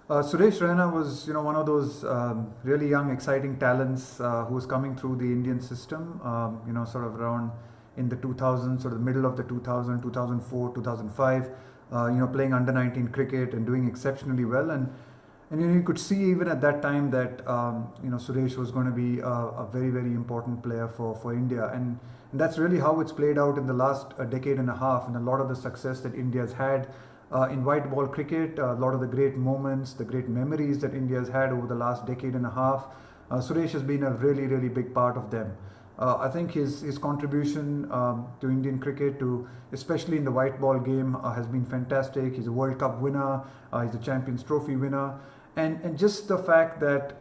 Suresh Raina was, one of those really young, exciting talents who was coming through the Indian system. Sort of around in the 2000s, sort of the middle of the 2000, 2004, 2005. Playing under 19 cricket and doing exceptionally well. And you could see even at that time that Suresh was going to be a very, very important player for India. And that's really how it's played out in the last decade and a half, and a lot of the success that India's had in white ball cricket, a lot of the great moments, the great memories that India has had over the last decade and a half. Suresh has been a really, really big part of them. I think his contribution to Indian cricket, especially in the white ball game, has been fantastic. He's a World Cup winner, he's a Champions Trophy winner, and just the fact that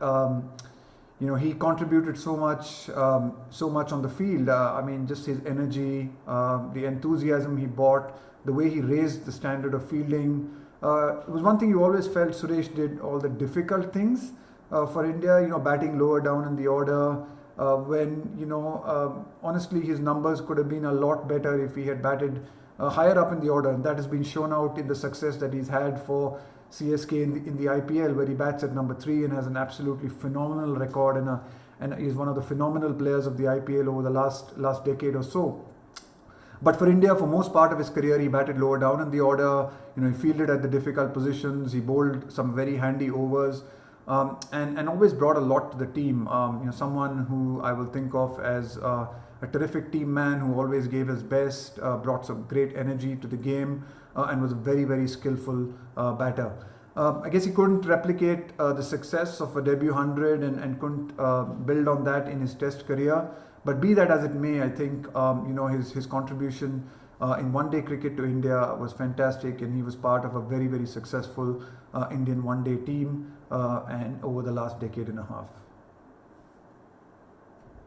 he contributed so much on the field. Just his energy, the enthusiasm he brought, the way he raised the standard of fielding. It was one thing you always felt Suresh did all the difficult things for India, batting lower down in the order, when honestly his numbers could have been a lot better if he had batted higher up in the order, and that has been shown out in the success that he's had for CSK in the IPL, where he bats at number 3 and has an absolutely phenomenal record, and is one of the phenomenal players of the IPL over the last decade or so. But for India, for most part of his career, he batted lower down in the order. He fielded at the difficult positions. He bowled some very handy overs, and always brought a lot to the team. Someone who I will think of as a terrific team man, who always gave his best, brought some great energy to the game, and was a very, very skillful batter. I guess he couldn't replicate the success of a debut 100 and couldn't build on that in his Test career. But be that as it may, I think his contribution in one-day cricket to India was fantastic, and he was part of a very, very successful Indian one-day team and over the last decade and a half.